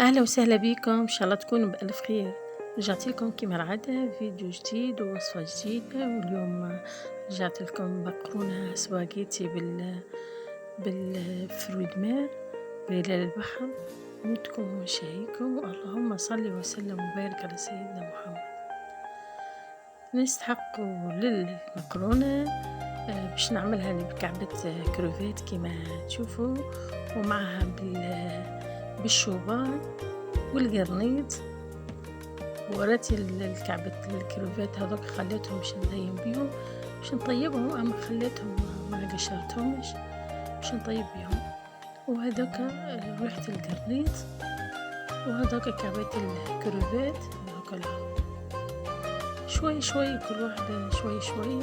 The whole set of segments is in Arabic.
أهلا وسهلا بكم، إن شاء الله تكونوا بألف خير. رجعت لكم كما العادة فيديو جديد ووصفة جديدة، واليوم رجعت لكم مقرونة سباجيتي بالفرويد مير بليل البحر. موتكم وشهيكم، اللهم صل وسلم وبارك على سيدنا محمد. نستحق للمقرونة باش نعملها بكعبة كروفيت كما تشوفوا، ومعها بالشوبان والقرنيط. وراتي الكعبة الكروفيت هذوك خليتهم باش نزين بيهم، باش نطيبهم، اما خليتهم ما قشرتهمش باش نطيب بيهم. وهذاك ريحة القرنيط، وهذاك كعبة الكروفيت هذوك شوي شوي، كل واحدة شوي شوي.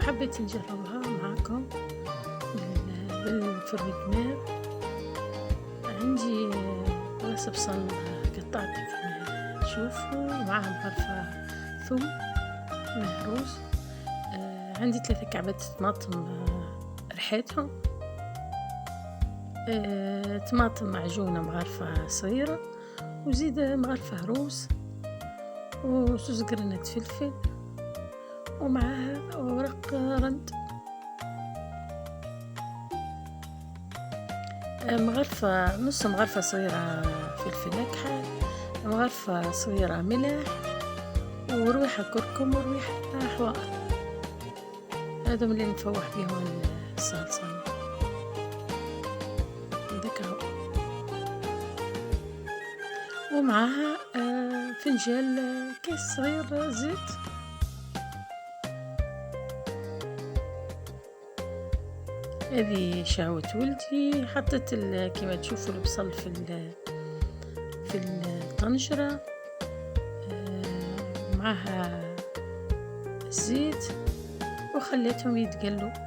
حبيت نجربها معاكم بالفرويد مير. عندي راس بصل قطعته كما تشوفوا، معها مغرفة ثوم مهروس. عندي 3 كعبات طماطم رحيتهم، طماطم معجونة مغرفة صغيرة، وزيد مغرفة روس، وزوز قرنات فلفل، ومعها ورق رند. مغرفة نص مغرفة صغيرة فلفل أكحل، مغرفة صغيرة ملح، ورويحة كركم، ورويحة حوار. هذا اللي نفوح بيهم الصلصة. هذاك هو، ومعها فنجان كيس صغير زيت. هذه شهوة ولدي، حطيت كما تشوفوا البصل في الطنجرة، معها الزيت، وخليتهم يتقلوا.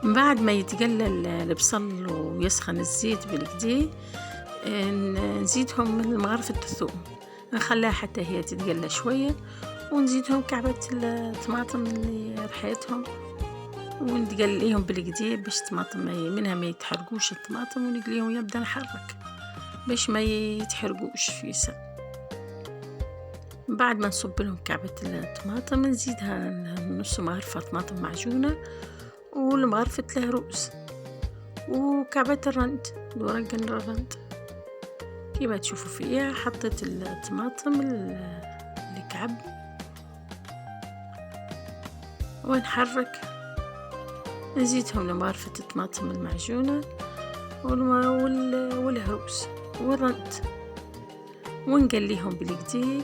من بعد ما يتقلى البصل ويسخن الزيت بالكدي، نزيدهم من مغرفة الثوم، نخليها حتى هي تتقلى شوية، ونزيدهم كعبة الطماطم اللي رحيتهم، ونقليهم بالكدي باش الطماطم منها ما يتحرقوش الطماطم، ونقليهم يبدا نحرك باش ما يتحرقوش في سا. بعد ما نصب لهم كعبة الطماطم، نزيدها نص مغرفة طماطم معجونة، والمغرفة الهروس، وكعبة الرند، ورق الرند كما تشوفوا فيها. حطيت الطماطم الكعب ونحرك، نزيدهم لمغرفة الطماطم المعجونة والهروس والرند، ونقليهم بالكدي.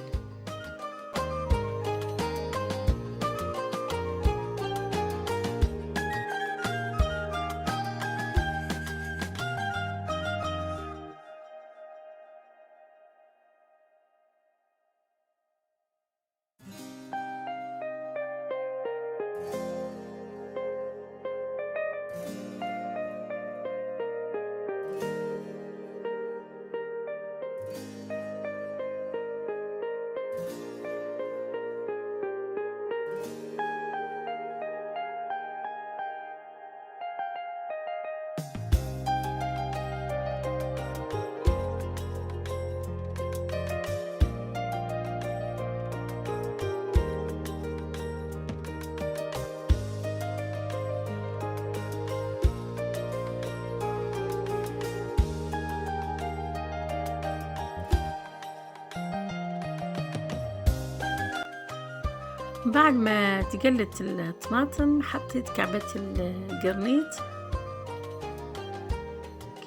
بعد ما تقلت الطماطم حطيت كعبة القرنيط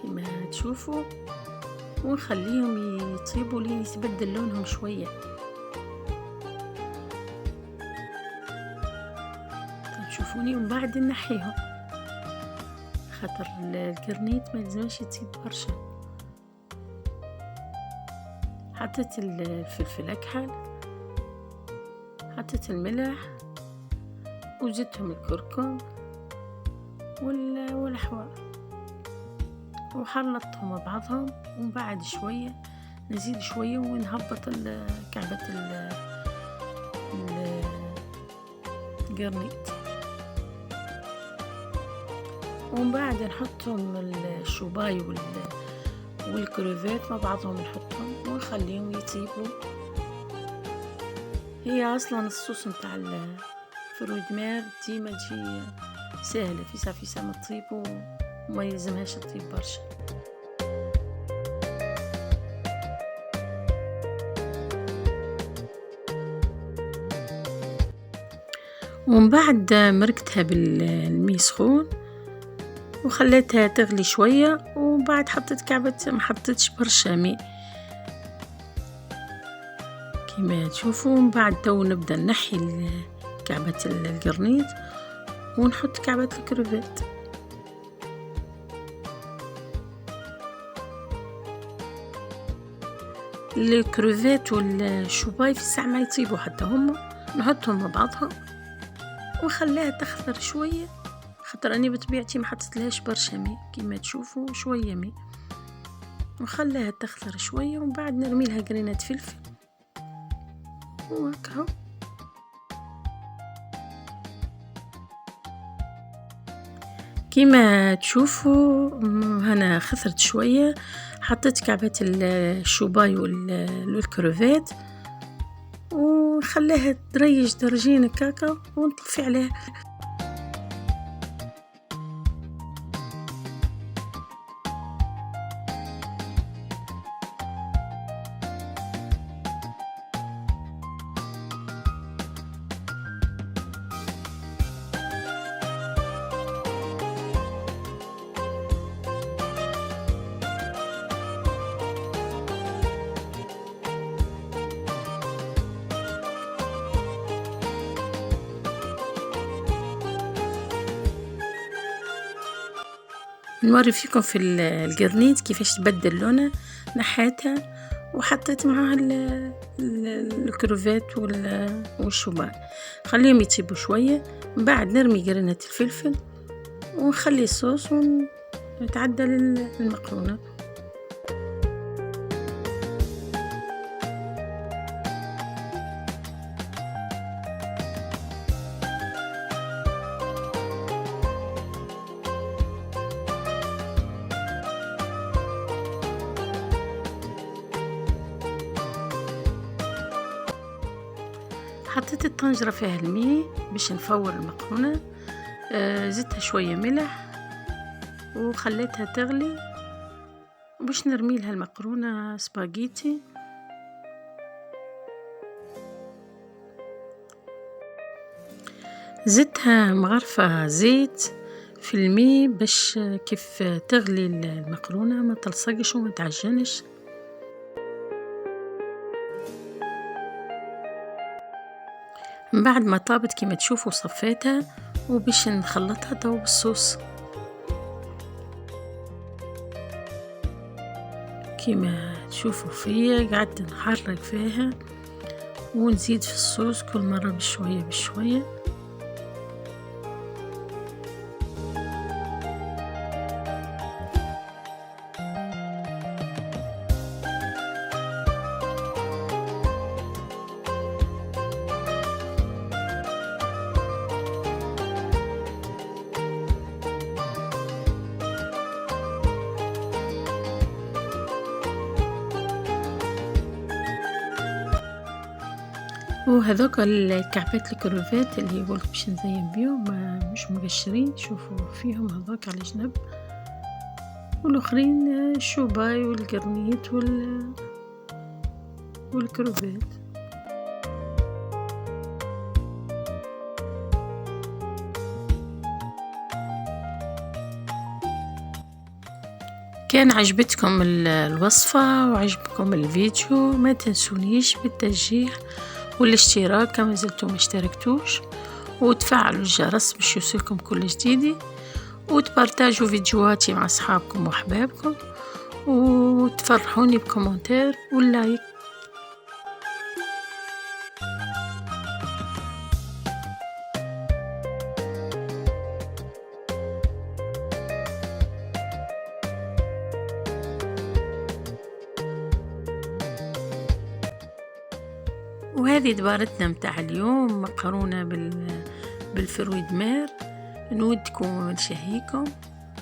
كما تشوفوا، ونخليهم يطيبوا لين يتبدل لونهم شوية. تشوفوني، ومن بعد نحيهم خاطر القرنيط ما يلزمش يطيب برشا. حطيت الفلفل اكحل، حطيت الملح، وزدتهم الكركم والحوار، وخلطتهم مع بعضهم. ومن بعد شوية نزيد شوية ونهبط كعبة القرنيط، ومن بعد نحطهم الشوباي والكروفات مع بعضهم، نحطهم ونخليهم يطيبوا. هي اصلا الصوص نتاع الفرويد مار ديما تجي سهله في ساعه ما تطيب وما يلزمهاش تطيب برشا. ومن بعد مرقتها بالماء سخون وخليتها تغلي شويه، وبعد حطيت كعبة، ما حطيتش برشا ماء كما تشوفوا. من بعد تو نبدا نحي كعبة القرنيط ونحط كعبة الكروفات. الكروفات والشوباي في الساعة ما يطيبوا حتى هما، نحطهم مع بعضهم ونخليها تخضر شوية، خاطر اني بطبيعتي ما حطيتلهاش برشا ماء كما تشوفوا، شوية ماء وخليها تخضر شوية. ومن بعد نرمي لها قرينة فلفل وهكا. كما تشوفوا هنا خثرت شوية، حطيت كعبة الشوباي والكروفات وخليها تريج درجين هكاكا ونطفي عليها. نوري فيكم في القرنيط كيفاش تبدل لونه. نحيتها وحطيت معها الكروفات والشوباي، خليهم يطيبوا شويه. من بعد نرمي قرنة الفلفل ونخلي الصوص ونتعدل المقرونه. حطيت الطنجرة فيها الماء باش نفور المقرونة، زدتها شوية ملح وخليتها تغلي باش نرمي لها المقرونة سباغيتي. زدتها مغرفة زيت في الماء باش كيف تغلي المقرونة ما تلصقش وما تعجنش. من بعد ما طابت كما تشوفوا صفيتها وباش نخلطها تو بالصوص. كما تشوفوا فيا قعدت نحرك فيها ونزيد في الصوص كل مرة بشوية بشوية. وهذوك الكعبات الكروفات اللي قلت باش نزين بيهم مش مقشرين، شوفوا فيهم هذوك على جنب، والاخرين الشوباي والقرنيط والكروفات. كان عجبتكم الوصفة وعجبكم الفيديو ما تنسونيش بالتشجيع والاشتراك كما زلتم ما اشتركتوش، وتفعلوا الجرس باش يوصلكم كل جديد، وتبارتاجوا فيديوهاتي مع اصحابكم واحبابكم، وتفرحوني بكومنتير واللايك. وهذه دبارتنا متاع اليوم مقرونة بالفرويد مير. نودكم ونشهيكم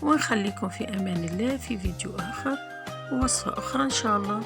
ونخليكم في أمان الله في فيديو آخر ووصفة أخرى إن شاء الله.